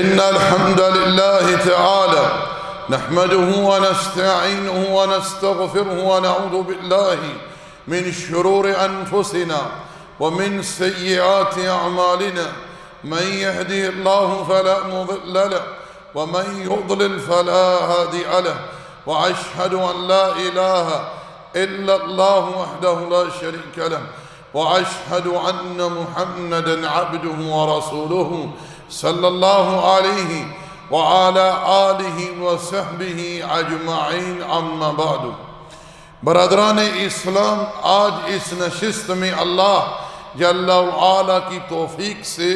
إن الحمد لله تعالى نحمده ونستعينه ونستغفره ونعوذ بالله من شرور أنفسنا ومن سيئات أعمالنا. من يهدي الله فلا مضل له ومن يضلل فلا هادي له. وأشهد أن لا إله إلا الله وحده لا شريك له وأشهد أن محمدًا عبده ورسوله صلی اللہ علیہ وعلى آلہ وصحبہ اجمعین. اما بعد. برادران اسلام، آج اس نشست میں اللہ جل وعلا کی توفیق سے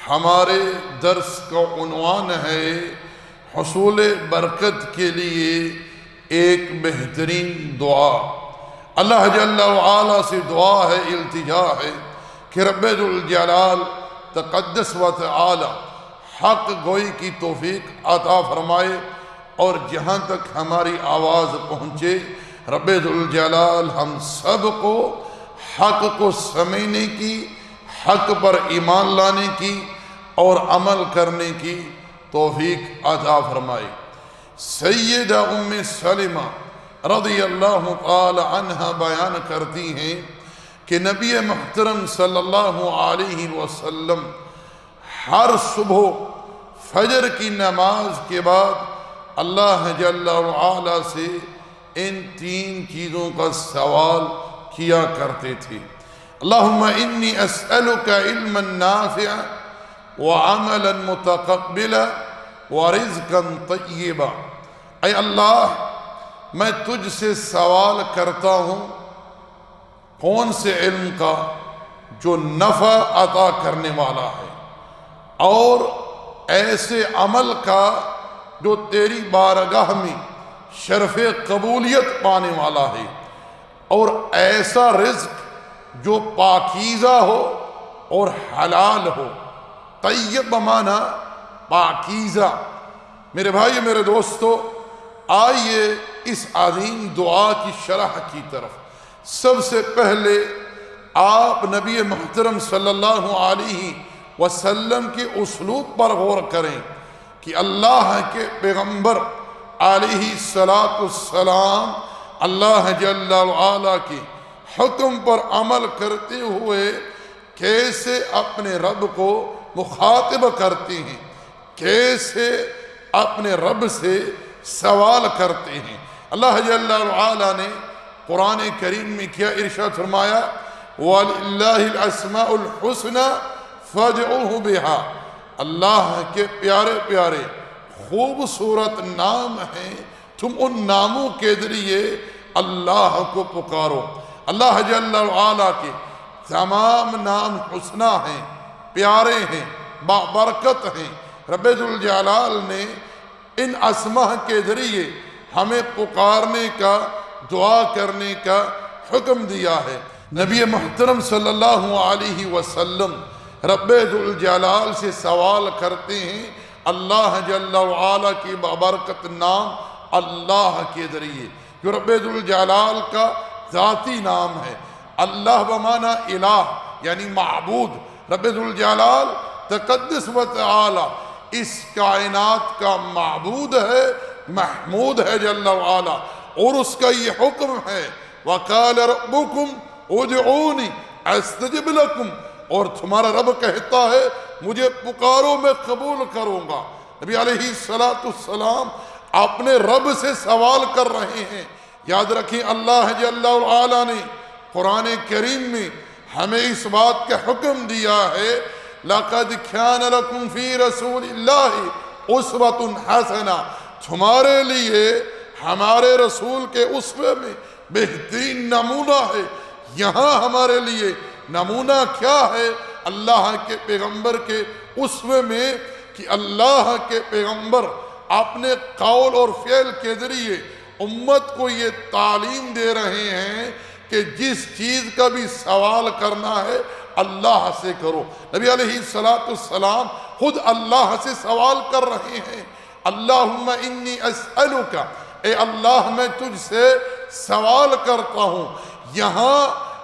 ہمارے درس کا عنوان ہے حصول برکت کے لیے ایک بہترین دعا. اللہ جل وعلا سے دعا ہے، التجا ہے کہ رب ذوالجلال تقدس و تعالی حق گوئی کی توفیق عطا فرمائے، اور جہاں تک ہماری آواز پہنچے رب ذوالجلال ہم سب کو حق کو سمجھنے کی، حق پر ایمان لانے کی اور عمل کرنے کی توفیق عطا فرمائے. سیدہ ام سلمہ رضی اللہ تعالی عنہ بیان کرتی ہیں کہ نبی محترم صلی اللہ علیہ وسلم ہر صبح فجر کی نماز کے بعد اللہ جل وعلا سے ان تین چیزوں کا سوال کیا کرتے تھے. اللہم انی اسألک علما نافعا وعملا متقبلا ورزقا طیبا. اے اللہ، میں تجھ سے سوال کرتا ہوں کون سے علم کا جو نفع عطا کرنے والا ہے، اور ایسے عمل کا جو تیری بارگاہ میں شرف قبولیت پانے والا ہے، اور ایسا رزق جو پاکیزہ ہو اور حلال ہو. طیب بمانا پاکیزہ. میرے بھائی، میرے دوستو، آئیے اس عظیم دعا کی شرح کی طرف. سب سے پہلے آپ نبی محترم صلی اللہ علیہ وسلم کے اسلوب پر غور کریں کہ اللہ کے پیغمبر علیہ السلام اللہ جل وعلا کے حکم پر عمل کرتے ہوئے کیسے اپنے رب کو مخاطب کرتے ہیں، کیسے اپنے رب سے سوال کرتے ہیں. اللہ جل وعلا نے قرآن کریم میں کیا ارشاد فرمایا؟ وَلِلَّهِ الْأَسْمَاءُ الْحُسْنَى فَادْعُوهُ بِهَا. اللہ کے پیارے پیارے خوبصورت نام ہیں، تم ان ناموں کے ذریعے اللہ کو پکارو. اللہ جل وعلا کے تمام نام حسنہ ہیں، پیارے ہیں، بابرکت ہیں. رب ذوالجلال نے ان اسماء کے ذریعے ہمیں پکارنے کا، دعا کرنے کا حکم دیا ہے. نبی محترم صلی اللہ علیہ وسلم رب ذوالجلال سے سوال کرتے ہیں اللہ جل وعلا کی بابرکت نام اللہ کے ذریعے، جو رب ذوالجلال کا ذاتی نام ہے. اللہ بمانا الہ یعنی معبود. رب ذوالجلال تقدس و تعالی اس کائنات کا معبود ہے، محمود ہے جل وعلا، اور اس کا یہ حکم ہے وَقَالَ رَبُّكُمْ اُدْعُونِ أَسْتَجِبْ لَكُمْ. اور تمہارا رب کہتا ہے مجھے پکارو میں قبول کروں گا. نبی علیہ السلام اپنے رب سے سوال کر رہے ہیں. یاد رکھیں اللہ جل وعلا نے قرآن کریم میں ہمیں اس بات کا حکم دیا ہے لَقَدْ كَانَ لَكُمْ فِي رَسُولِ اللَّهِ أُسْوَةٌ حَسَنَةٌ. تمہارے لیے ہمارے رسول کے اسوے میں بہترین نمونہ ہے. یہاں ہمارے لیے نمونہ کیا ہے؟ اللہ کے پیغمبر کے اسوے میں کہ اللہ کے پیغمبر اپنے قول اور فعل کے ذریعے امت کو یہ تعلیم دے رہے ہیں کہ جس چیز کا بھی سوال کرنا ہے اللہ سے کرو. نبی علیہ السلام خود اللہ سے سوال کر رہے ہیں. اللہم انی اسألک، اے اللہ میں تجھ سے سوال کرتا ہوں. یہاں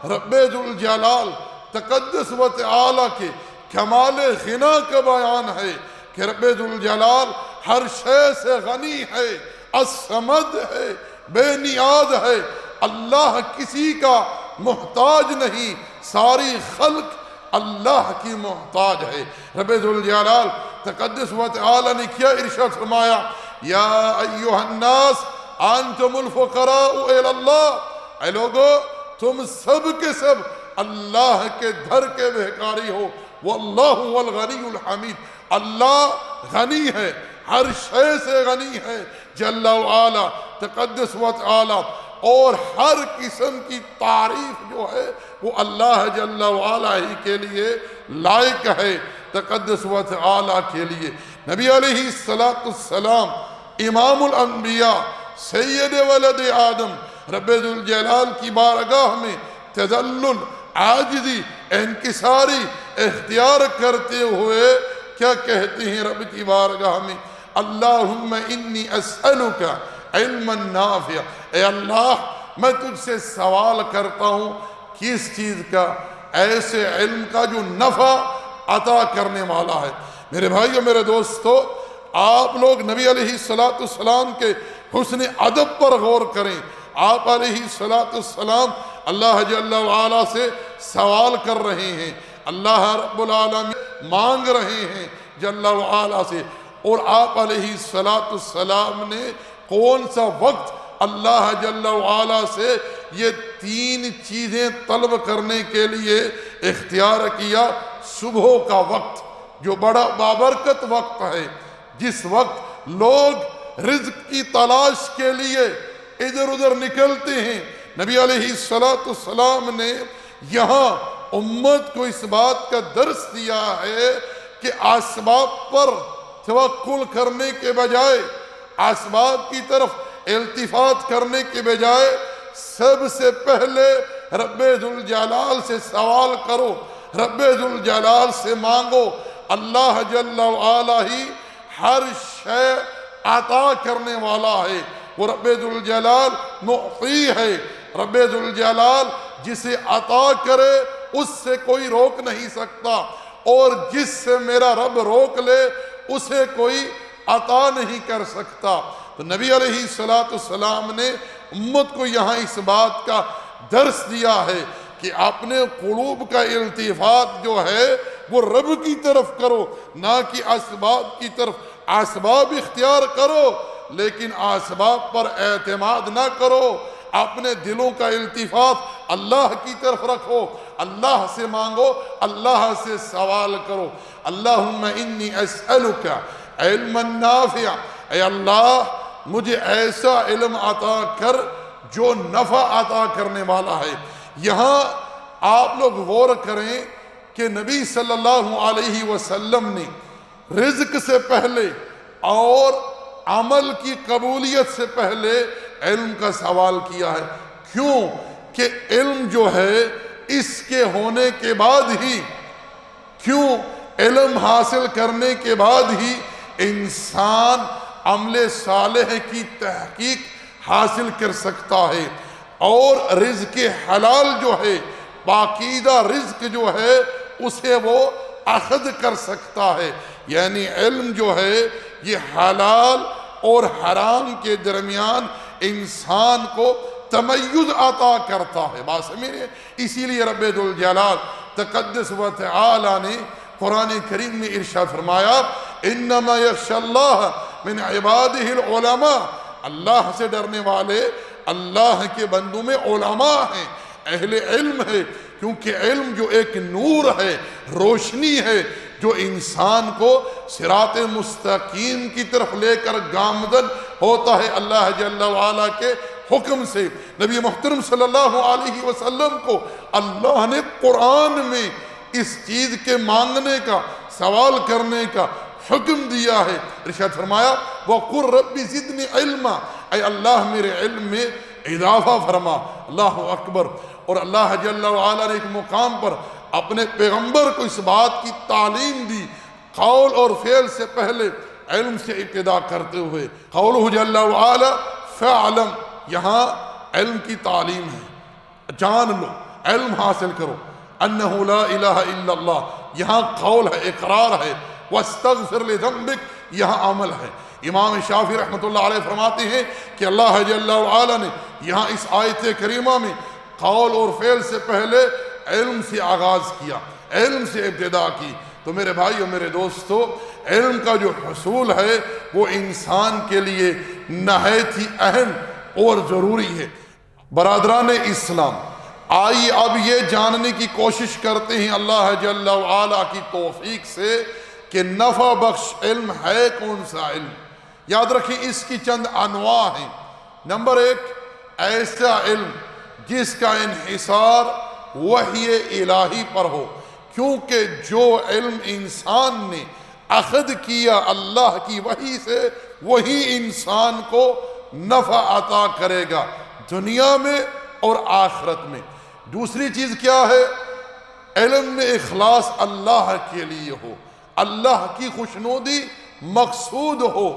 رب ذوالجلال تقدس و تعالی کے کمال غنا کا بیان ہے کہ رب ذوالجلال ہر شے سے غنی ہے، الصمد ہے، بے نیاز ہے، اللہ کسی کا محتاج نہیں، ساری خلق اللہ کی محتاج ہے۔ رب ذوالجلال تقدس و تعالی نے کیا ارشاد فرمایا، یا ایہا الناس انتم الفقراء الی اللہ، اے لوگو تم سب کے سب اللہ کے در کے بھکاری ہو، واللہ هو الغنی الحمید، اللہ غنی ہے، ہر شے سے غنی ہے جل وعلا تقدس و تعالی، اور ہر قسم کی تعریف جو ہے وہ اللہ جل وعلا ہی کے لیے لائق ہے تقدس و تعالی کے لیے۔ نبی علیہ السلام امام الانبیاء سید ولد آدم رب ذوالجلال کی بارگاہ میں تذلل، عاجزی، انکساری اختیار کرتے ہوئے کیا کہتے ہیں رب کی بارگاہ میں، اللہم انی اسألک علما نافع، اے اللہ میں تجھ سے سوال کرتا ہوں کس چیز کا؟ ایسے علم کا جو نفع عطا کرنے والا ہے۔ میرے بھائیو، میرے دوستو، آپ لوگ نبی علیہ السلام کے حسن ادب پر غور کریں۔ آپ علیہ السلام اللہ جل وعلا سے سوال کر رہے ہیں، اللہ رب العالمین مانگ رہے ہیں جل وعلا سے، اور آپ علیہ السلام نے کون سا وقت اللہ جل وعلا سے یہ تین چیزیں طلب کرنے کے لیے اختیار کیا؟ صبح کا وقت جو بڑا بابرکت وقت ہے، جس وقت لوگ رزق کی تلاش کے لیے ادھر ادھر نکلتے ہیں۔ نبی علیہ السلام نے یہاں امت کو اس بات کا درس دیا ہے کہ اسباب پر توکل کرنے کے بجائے، اسباب کی طرف التفات کرنے کے بجائے، سب سے پہلے رب ذوالجلال سے سوال کرو، رب ذوالجلال سے مانگو۔ اللہ جل وعلا ہی ہر شے عطا کرنے والا ہے، وہ رب ذوالجلال معطی ہے۔ رب ذوالجلال جسے عطا کرے اس سے کوئی روک نہیں سکتا، اور جس سے میرا رب روک لے اسے کوئی عطا نہیں کر سکتا۔ تو نبی علیہ السلام نے امت کو یہاں اس بات کا درس دیا ہے کہ اپنے قلوب کا التفات جو ہے وہ رب کی طرف کرو، نہ کہ اسباب کی طرف۔ اسباب اختیار کرو لیکن اسباب پر اعتماد نہ کرو، اپنے دلوں کا التفات اللہ کی طرف رکھو، اللہ سے مانگو، اللہ سے سوال کرو۔ اللہم انی اسألک علما نافع، اے اللہ مجھے ایسا علم عطا کر جو نفع عطا کرنے والا ہے۔ یہاں آپ لوگ غور کریں کہ نبی صلی اللہ علیہ وسلم نے رزق سے پہلے اور عمل کی قبولیت سے پہلے علم کا سوال کیا ہے۔ کیوں کہ علم جو ہے اس کے ہونے کے بعد ہی، کیوں علم حاصل کرنے کے بعد ہی انسان عمل صالح کی تحقیق حاصل کر سکتا ہے، اور رزق حلال جو ہے، پاکیزہ رزق جو ہے اسے وہ اخذ کر سکتا ہے۔ یعنی علم جو ہے یہ حلال اور حرام کے درمیان انسان کو تمیز عطا کرتا ہے۔ بات سمجھے؟ اسی لیے رب ذوالجلال تقدس و تعالی نے قرآن کریم میں ارشاد فرمایا، انما یخشی اللہ من عبادہ العلماء، اللہ سے ڈرنے والے اللہ کے بندوں میں علماء ہیں، اہل علم ہے، کیونکہ علم جو ایک نور ہے، روشنی ہے، جو انسان کو صراط مستقیم کی طرف لے کر گامزن ہوتا ہے اللہ جل وعلا کے حکم سے۔ نبی محترم صلی اللہ علیہ وسلم کو اللہ نے قرآن میں اس چیز کے مانگنے کا، سوال کرنے کا حکم دیا ہے۔ ارشاد فرمایا وَقُلْ رَبِّ زِدْنِ عِلْمًا، اے اللہ میرے علم میں اضافہ فرما۔ اللہ اکبر۔ اور اللہ جل وعلا نے ایک مقام پر اپنے پیغمبر کو اس بات کی تعلیم دی، قول اور فعل سے پہلے علم سے ابتدا کرتے ہوئے۔ قولہ جل وعلا فَعْلَمْ، یہاں علم کی تعلیم ہے، جان لو، علم حاصل کرو، انہ لا الہ الا اللہ۔ یہاں قول ہے، اقرار ہے، واستغفر لذنبک، یہاں عمل ہے۔ امام شافعی رحمۃ اللہ علیہ فرماتے ہیں کہ اللہ جل وعلا نے یہاں اس آیت کریمہ میں قول اور فعل سے پہلے علم سے آغاز کیا، علم سے ابتدا کی۔ تو میرے بھائیو، میرے دوستو، علم کا جو حصول ہے وہ انسان کے لیے نہایت ہی اہم اور ضروری ہے۔ برادران اسلام، آئیے اب یہ جاننے کی کوشش کرتے ہیں اللہ جل وعلا کی توفیق سے کہ نفع بخش علم ہے کون سا علم۔ یاد رکھیں اس کی چند انواع ہیں۔ نمبر 1، ایسا علم جس کا انحصار وحی الہی پر ہو، کیونکہ جو علم انسان نے اخذ کیا اللہ کی وحی سے وہی انسان کو نفع عطا کرے گا دنیا میں اور آخرت میں۔ دوسری چیز کیا ہے؟ علم میں اخلاص اللہ کے لیے ہو، اللہ کی خوشنودی مقصود ہو،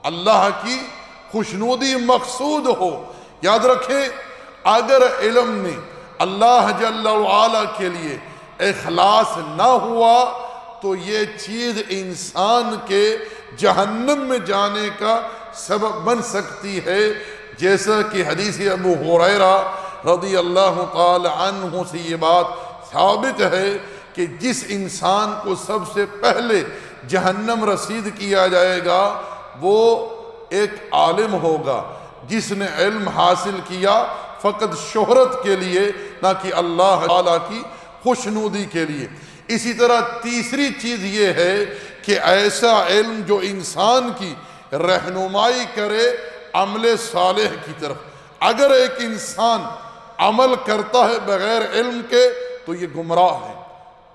اللہ کی خوشنودی مقصود ہو۔ یاد رکھیں، اگر علم میں اللہ جل وعلا کے لیے اخلاص نہ ہوا تو یہ چیز انسان کے جہنم میں جانے کا سبب بن سکتی ہے، جیسا کہ حدیث ابو ہریرہ رضی اللہ تعالی عنہ سے یہ بات ثابت ہے کہ جس انسان کو سب سے پہلے جہنم رسید کیا جائے گا وہ ایک عالم ہوگا جس نے علم حاصل کیا فقط شہرت کے لیے، نہ کہ اللہ تعالیٰ کی خوشنودی کے لیے۔ اسی طرح تیسری چیز یہ ہے کہ ایسا علم جو انسان کی رہنمائی کرے عمل صالح کی طرف۔ اگر ایک انسان عمل کرتا ہے بغیر علم کے تو یہ گمراہ ہے،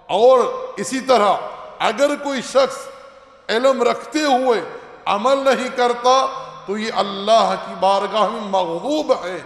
اور اسی طرح اگر کوئی شخص علم رکھتے ہوئے عمل نہیں کرتا تو یہ اللہ کی بارگاہ میں مغضوب ہے،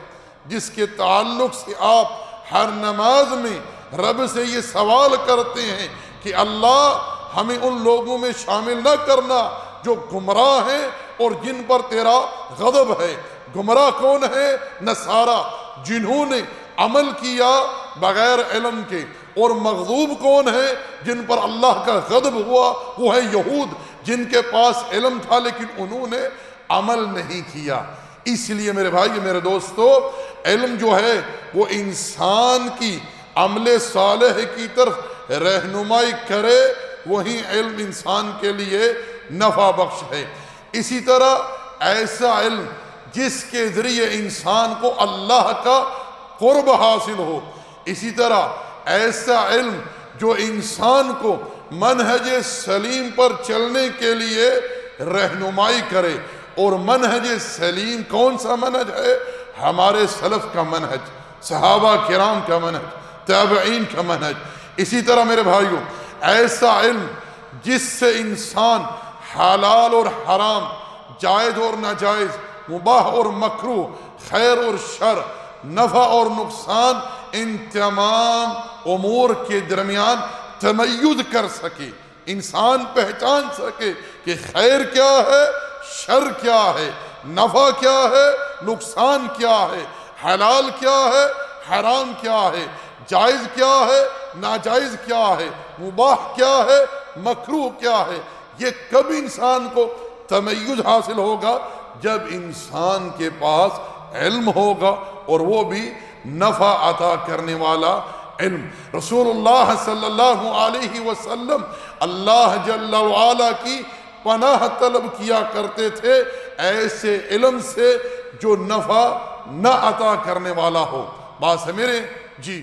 جس کے تعلق سے آپ ہر نماز میں رب سے یہ سوال کرتے ہیں کہ اللہ ہمیں ان لوگوں میں شامل نہ کرنا جو گمراہ ہیں اور جن پر تیرا غضب ہے۔ گمراہ کون ہے؟ نصارہ، جنہوں نے عمل کیا بغیر علم کے، اور مغضوب کون ہے؟ جن پر اللہ کا غضب ہوا، وہ ہے یہود، جن کے پاس علم تھا لیکن انہوں نے عمل نہیں کیا۔ اس لیے میرے بھائی، میرے دوستو، علم جو ہے وہ انسان کی عمل صالح کی طرف رہنمائی کرے، وہی علم انسان کے لیے نفع بخش ہے۔ اسی طرح ایسا علم جس کے ذریعے انسان کو اللہ کا قرب حاصل ہو، اسی طرح ایسا علم جو انسان کو منہج سلیم پر چلنے کے لیے رہنمائی کرے، اور منہج سلیم کون سا منہج ہے؟ ہمارے سلف کا منہج، صحابہ کرام کا منہج، تابعین کا منہج۔ اسی طرح میرے بھائیوں، ایسا علم جس سے انسان حلال اور حرام، جائز اور ناجائز، مباح اور مکروہ، خیر اور شر، نفع اور نقصان، ان تمام امور کے درمیان تمیز کر سکے، انسان پہچان سکے کہ خیر کیا ہے، شر کیا ہے، نفع کیا ہے، نقصان کیا ہے، حلال کیا ہے، حرام کیا ہے، جائز کیا ہے، ناجائز کیا ہے، مباح کیا ہے، مکروہ کیا ہے۔ یہ کب انسان کو تمیز حاصل ہوگا؟ جب انسان کے پاس علم ہوگا، اور وہ بھی نفع عطا کرنے والا علم۔ رسول اللہ صلی اللہ علیہ وسلم اللہ جل وعلا کی پناہ طلب کیا کرتے تھے ایسے علم سے جو نفع نہ عطا کرنے والا ہو۔ بات ہے میرے جی۔